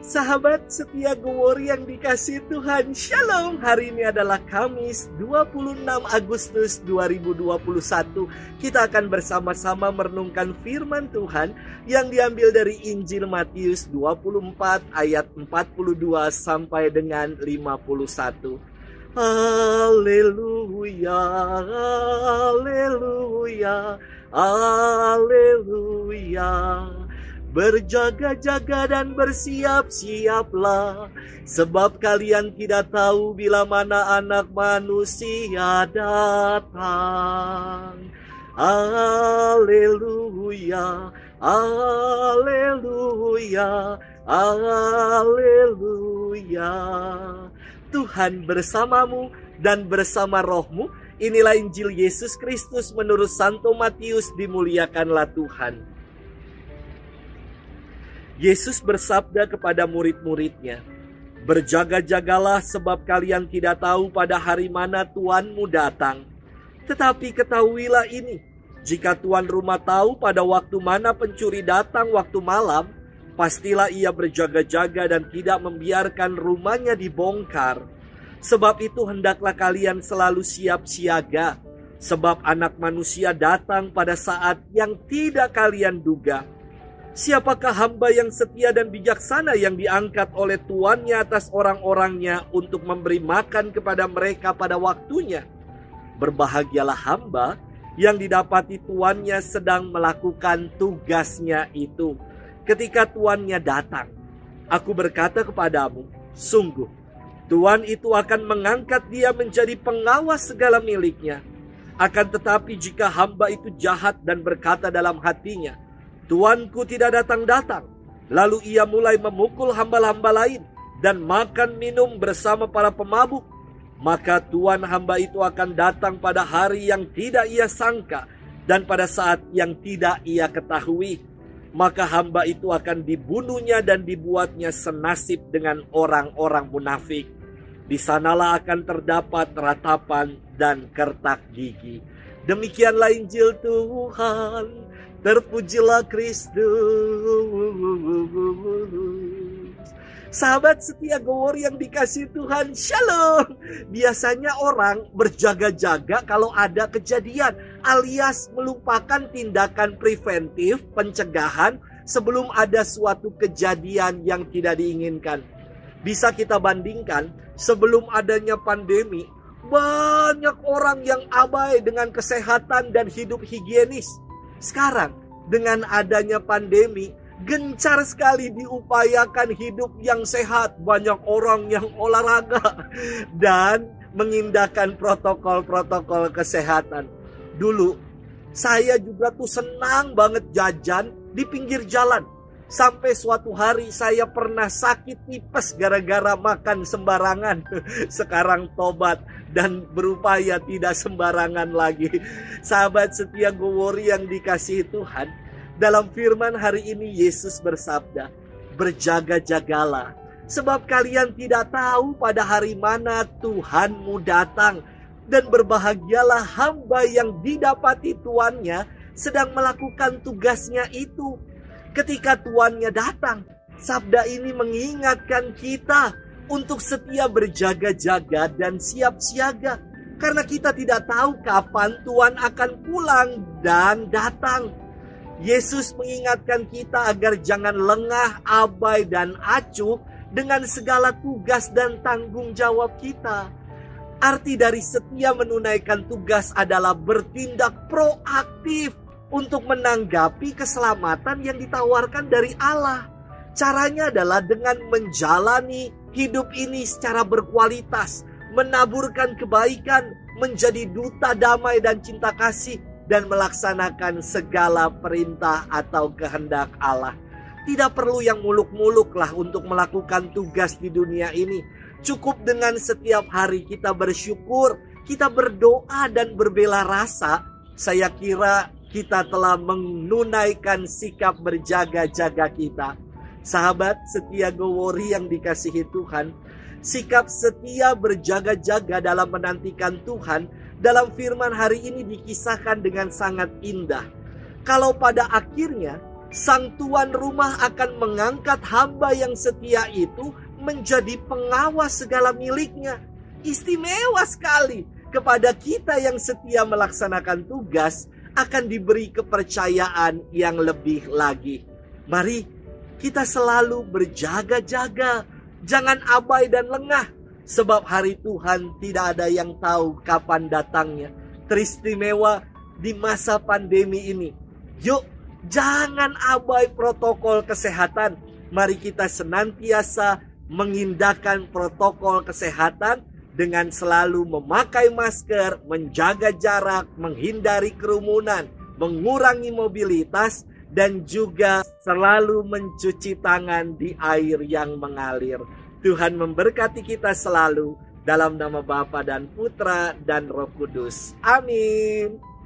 Sahabat setia Gowori yang dikasihi Tuhan, Shalom. Hari ini adalah Kamis 26 Agustus 2021. Kita akan bersama-sama merenungkan firman Tuhan yang diambil dari Injil Matius 24 ayat 42 sampai dengan 51. Haleluya, haleluya, haleluya. Berjaga-jaga dan bersiap-siaplah, sebab kalian tidak tahu bila mana Anak Manusia datang. Haleluya, haleluya, haleluya. Tuhan bersamamu dan bersama rohmu. Inilah Injil Yesus Kristus menurut Santo Matius. Dimuliakanlah Tuhan. Yesus bersabda kepada murid-muridnya, "Berjaga-jagalah sebab kalian tidak tahu pada hari mana Tuanmu datang. Tetapi ketahuilah ini, jika tuan rumah tahu pada waktu mana pencuri datang waktu malam, pastilah ia berjaga-jaga dan tidak membiarkan rumahnya dibongkar. Sebab itu hendaklah kalian selalu siap siaga, sebab Anak Manusia datang pada saat yang tidak kalian duga. Siapakah hamba yang setia dan bijaksana yang diangkat oleh tuannya atas orang-orangnya untuk memberi makan kepada mereka pada waktunya? Berbahagialah hamba yang didapati tuannya sedang melakukan tugasnya itu ketika tuannya datang. Aku berkata kepadamu, sungguh, tuan itu akan mengangkat dia menjadi pengawas segala miliknya. Akan tetapi jika hamba itu jahat dan berkata dalam hatinya, Tuanku tidak datang-datang, lalu ia mulai memukul hamba-hamba lain dan makan minum bersama para pemabuk, maka tuan hamba itu akan datang pada hari yang tidak ia sangka dan pada saat yang tidak ia ketahui. Maka hamba itu akan dibunuhnya dan dibuatnya senasib dengan orang-orang munafik. Di sanalah akan terdapat ratapan dan kertak gigi." Demikianlah Injil Tuhan. Terpujilah Kristus. Sahabat setia Gowori yang dikasihi Tuhan, Shalom. Biasanya orang berjaga-jaga kalau ada kejadian, alias melupakan tindakan preventif, pencegahan sebelum ada suatu kejadian yang tidak diinginkan. Bisa kita bandingkan, sebelum adanya pandemi, banyak orang yang abai dengan kesehatan dan hidup higienis. Sekarang dengan adanya pandemi, gencar sekali diupayakan hidup yang sehat. Banyak orang yang olahraga dan mengindahkan protokol-protokol kesehatan. Dulu saya juga tuh senang banget jajan di pinggir jalan. Sampai suatu hari saya pernah sakit tipes gara-gara makan sembarangan. Sekarang tobat dan berupaya tidak sembarangan lagi. Sahabat setia Gowori yang dikasihi Tuhan, dalam firman hari ini Yesus bersabda, "Berjaga-jagalah, sebab kalian tidak tahu pada hari mana Tuhanmu datang. Dan berbahagialah hamba yang didapati tuannya sedang melakukan tugasnya itu ketika tuannya datang." Sabda ini mengingatkan kita untuk setia berjaga-jaga dan siap siaga, karena kita tidak tahu kapan Tuhan akan pulang dan datang. Yesus mengingatkan kita agar jangan lengah, abai, dan acuh dengan segala tugas dan tanggung jawab kita. Arti dari setia menunaikan tugas adalah bertindak proaktif untuk menanggapi keselamatan yang ditawarkan dari Allah. Caranya adalah dengan menjalani hidup ini secara berkualitas, menaburkan kebaikan, menjadi duta damai dan cinta kasih, dan melaksanakan segala perintah atau kehendak Allah. Tidak perlu yang muluk-muluk lah untuk melakukan tugas di dunia ini. Cukup dengan setiap hari kita bersyukur, kita berdoa dan berbela rasa. Saya kira kita telah menunaikan sikap berjaga-jaga kita. Sahabat setia Gowori yang dikasihi Tuhan, sikap setia berjaga-jaga dalam menantikan Tuhan dalam firman hari ini dikisahkan dengan sangat indah. Kalau pada akhirnya Sang tuan rumah akan mengangkat hamba yang setia itu menjadi pengawas segala miliknya. Istimewa sekali. Kepada kita yang setia melaksanakan tugas akan diberi kepercayaan yang lebih lagi. Mari kita selalu berjaga-jaga. Jangan abai dan lengah. Sebab hari Tuhan tidak ada yang tahu kapan datangnya. Teristimewa di masa pandemi ini. Yuk, jangan abai protokol kesehatan. Mari kita senantiasa mengindahkan protokol kesehatan dengan selalu memakai masker, menjaga jarak, menghindari kerumunan, mengurangi mobilitas, dan juga selalu mencuci tangan di air yang mengalir. Tuhan memberkati kita selalu dalam nama Bapa dan Putra dan Roh Kudus. Amin.